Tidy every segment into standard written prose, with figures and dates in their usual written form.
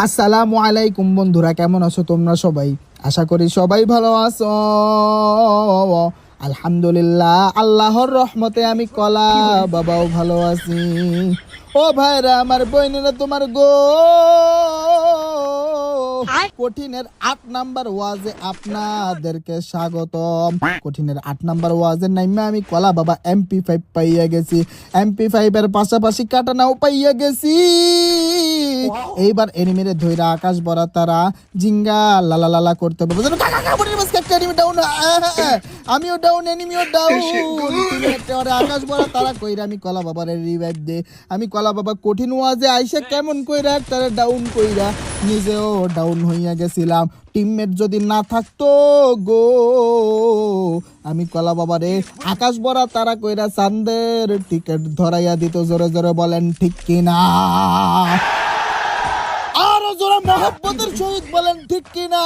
আসসালামু আলাইকুম বন্ধুরা, কেমন আছো তোমরা সবাই? আশা করি সবাই ভালো আছো। আলহামদুলিল্লাহ, আল্লাহর রহমতে আমি কলা বাবাও ভালো আছি। ও ভাইরা আমার, বইনেরা তোমার গো, কঠিনের ৮ নাম্বার ওয়াজে আপনাদেরকে স্বাগতম। কঠিনের ৮ নাম্বার ওয়াজের নামে আমি কলা বাবা MP5 পাইয়া গেছি। MP5 এর পাশাপাশি কাটানাও পাইয়া গেছি। এইবার এনিমিরে ধইরা আকাশ ভরা তারা জিঙ্গা লালা লালা করতে পারবো। আমিও ডাউন, এনিমিও ডাউন। আকাশ ভরা তারা কইরা আমি কলা বাবার রিভাইভ দে। আমি কলা বাবা কঠিন ওয়াজে আইসা কেমন কইরা তারা ডাউন কইরা নিজেও ডাউন হইয়া গেছিলাম। টিমমেট যদি না থাকতো গো, আমি কলা বাবারে আকাশ ভরা তারা কইরা চাঁদের টিকিট ধরাইয়া দিত। জোরে জোরে বলেন ঠিক কিনা? আরো জোরে মহব্বতের সহিত বলেন ঠিক কিনা?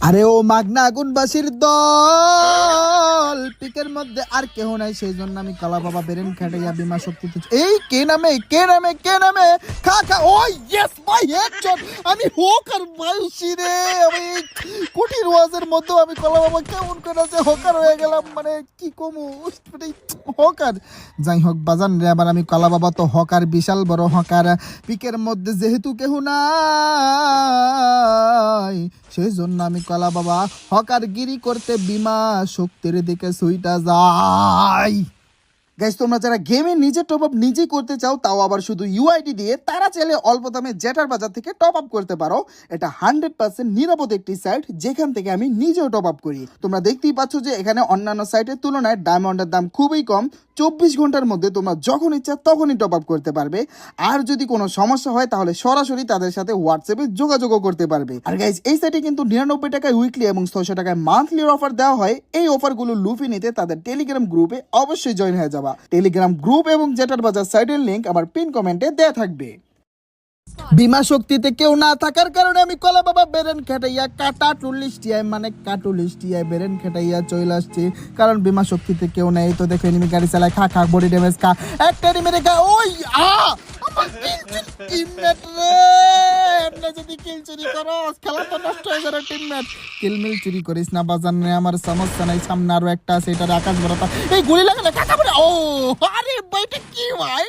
আরে ও মাগনা আগুনবাসীর দল, পিকের মধ্যে আর কেহ নাই, সেই জন্য আমি কলা বাবা বেরেন খাটাইয়া বিমা শক্তিতে। এই কে নামে কে নামে কে নামে? খা খা। ও ইয়েস ভাই, হেডশট। আমি হকার বাইছি রে। আমি কঠিন ওয়াজের মধ্যে আমি কলা বাবা কেমন করে আছে হকার হয়ে গেলাম, মানে কি কমু হকার। যাই হোক বাজান রে, আবার আমি কলা বাবা তো হকার, বিশাল বড় হকার। পিকের মধ্যে যেহেতু কেহ নাই, সেই জন্য আমি কলা বাবা হকার গিরি করতে বিমা শক্তির দিকে সুইটা যাই। গাইস, তোমরা যারা গেমে নিজে টপ আপ নিজেই করতে চাও, তাও আবার শুধু ইউআইডি দিয়ে, তারা চাইলে অল্প দামে জেটার বাজার থেকে টপ আপ করতে পারো। এটা 100% নিরাপদ একটি সাইট, যেখান থেকে আমি নিজেও টপ আপ করি। তোমরা দেখতেই পাচ্ছ যে এখানে অন্যান্য সাইটের তুলনায় ডায়মন্ডের দাম খুবই কম। 24 ঘন্টার মধ্যে তোমরা যখন ইচ্ছা তখনই টপ আপ করতে পারবে। আর যদি কোনো সমস্যা হয় তাহলে সরাসরি তাদের সাথে হোয়াটসঅ্যাপে যোগাযোগও করতে পারবে। আর গাইস, এই সাইটে কিন্তু 99 টাকায় উইকলি এবং 600 টাকায় মান্থলি অফার দেওয়া হয়। এই অফারগুলো লুফে নিতে তাদের টেলিগ্রাম গ্রুপে অবশ্যই জয়েন হয়ে যাবা। টেলিগ্রাম গ্রুপ এবং জেটার বাজার সাইটের লিংক আমার পিন কমেন্টে দেয়া থাকবে। বিমা শক্তিতে কেউ না থাকার কারণে আমি কলা বাবা বেরেন খেটাইয়া কাটা 40 টিআই মানে কাটুলিশ টিআই বেরেন খেটাইয়া চলে আসছি, কারণ বিমা শক্তিতে কেউ নেই। তো দেখো এনিমি গাড়ি চালায়, খা খা বডি ড্যামেজ খা। একটা এনিমি রেখা। ওই আমার টিমমেট রে, এমনে যদি কিল চুরি করস খেলা তো নষ্ট হয়ে যাবে। টিমমেট কিলমিল চুরি করিস না বাজান রে, আমার সমস্যা নাই। সামনে আরো একটা আছে, এটার আকাশ ভরা। এই গুলি লাগে না কাকা বলে। ও আরে ভাইটা কি ভাই,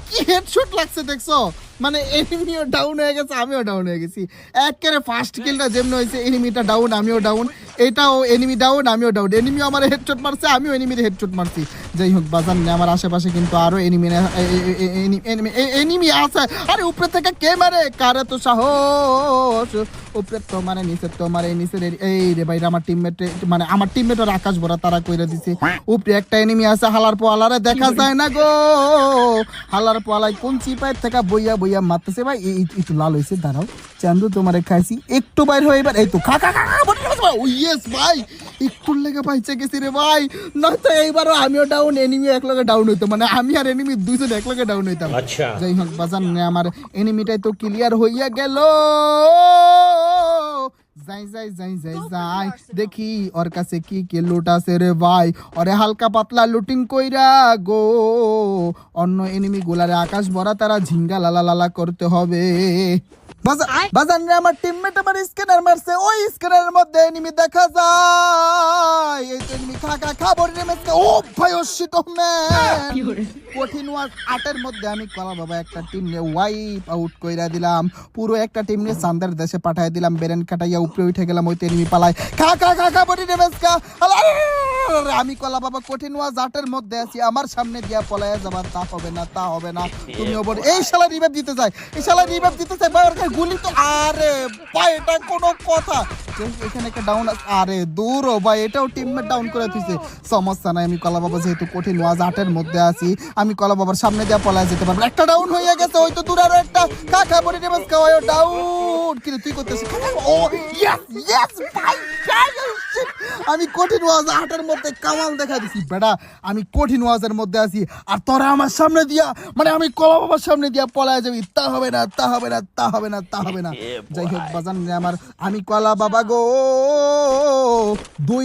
কি হেডশট লাগছে দেখছো? মানে এনিমিও ডাউন হয়ে গেছে, আমিও ডাউন হয়ে গেছি। একেবারে ফার্স্ট কিলটা যেমন হয়েছে, এনিমিটা ডাউন আমিও ডাউন, এটাও এনিমি ডাউন আমিও ডাউন। এনিমিও আমার হেডশট মারছে, আমিও এনিমির হেডশট মারছি। যাই হোক বাজান নে, আমার আশেপাশে কিন্তু আরো এনিমি আছে। আরে উপরে থেকে কে মারে? কারে তো সাহস? উপরে তো মানে নিচে তো মারে, নিচের এই রে ভাই, আমার টিমমেট মানে আমার টিমমেটের আকাশ ভরা তারা কইরা দিছে। উপরে একটা এনিমি আছে, হালার পোয়ালারে দেখা যায় না গো। হালার পোয়ালাই কোন চিপাই থেকে বইয়া বইয়া মারতেছে ভাই। একটু লাল হয়েছে, দাঁড়াও চান্দু তোমারে খাইছি, একটু বাইর হয়ে এবার এই তো খা খা খা। ইয়েস ভাই, একটু লেগে পাইছে গেছি রে ভাই, নয়তো এইবারও আমিও ডাউন, এনিমি এক লগে ডাউন হইতো, মানে আমি আর এনিমি দুইজন এক লগে ডাউন হইতাম। যাই হোক বাজান, আমার এনিমিটাই তো ক্লিয়ার হইয়া গেল। যাই যাই যাই যাই যাই দেখি ওর কাছে কি কি লুট আছে রে ভাই। ওরে হালকা পাতলা লুটিং কইরা গো অন্য এনিমি গুলারে আকাশ ভরা তারা ঝিঙ্গা লালা লালা করতে হবে। বাজান রে, আমার টিমমেট আমার স্ক্যানার মারছে, ওই স্ক্যানারের মধ্যে এনিমি দেখা যায়। এই তো এনিমি খা খা খা বডি ড্যামেজ। ও ভাই, ও শিট ম্যান। কঠিন ওয়াজ 8 এর মধ্যে আমি কলা বাবা একটা টিম নিয়ে ওয়াইপ আউট কইরা দিলাম। পুরো একটা টিম নিয়ে চান্দের দেশে পাঠায় দিলাম। বেরেন কাটাইয়া উপরে উঠে গেলাম, ওই তো এনিমি পালায়। খা খা খা খা বডি ড্যামেজ খা। আমি কলা বাবা কঠিন ওয়াজ 8 এর মধ্যে আছি, আমার সামনে দিয়া পলায়া যাবার তা হবে না, তা হবে না। তুমি ওপর এই শালা রিভাইভ দিতে চাই, এই শালা রিভাইভ দিতে চাই ভাই। ওর গুলি তো, আরে ভাই এটা কোনো কথা? এখানে একটা ডাউন। আরে দূর ও ভাই, এটাও টিমমেট ডাউন করে দিয়েছে। সমস্যা নাই, আমি কলা বাবা যেহেতু কঠিন ওয়াজ 8 এর মধ্যে আছি, আমি কলা বাবার সামনে দিয়া পলায়া যেতে পারবো। একটা ডাউন হয়ে গেছে, ওই তো দূর আরো একটা। খা খা বডি ড্যামেজ খাওয়ায় ডাউন। কিন্তু তুই করতেছিস। ও ইয়েস ইয়েস ভাই, আমি কঠিন ওয়াজ হাটের মধ্যে কামাল দেখা দিছি বেটা, আমি কঠিন ওয়াজের মধ্যে আছি আর তোরা আমার সামনে দিয়া মানে আমি কলা বাবার সামনে দিয়া পলায় যাবি, তা হবে না, তা হবে না, তা হবে না, তা হবে না। যাই হোক বাজান রে আমার, আমি কলা বাবা গো,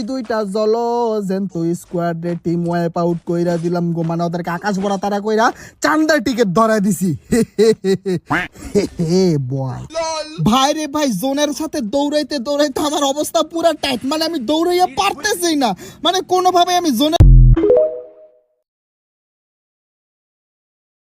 দুইটা জলো যেন তুই স্কোয়াডে টিম ওয়াইপ আউট কইরা দিলাম গো, মানে ওদেরকে আকাশ ভরা তারা কইরা চান্দার টিকিট ধরাই দিছি। বয় ভাই রে ভাই, জোনের সাথে দৌড়াইতে দৌড়াইতে আমার অবস্থা পুরা টাইট, মানে আমি দৌড়াইয়া পারতেছি না, মানে কোনোভাবে আমি জোনের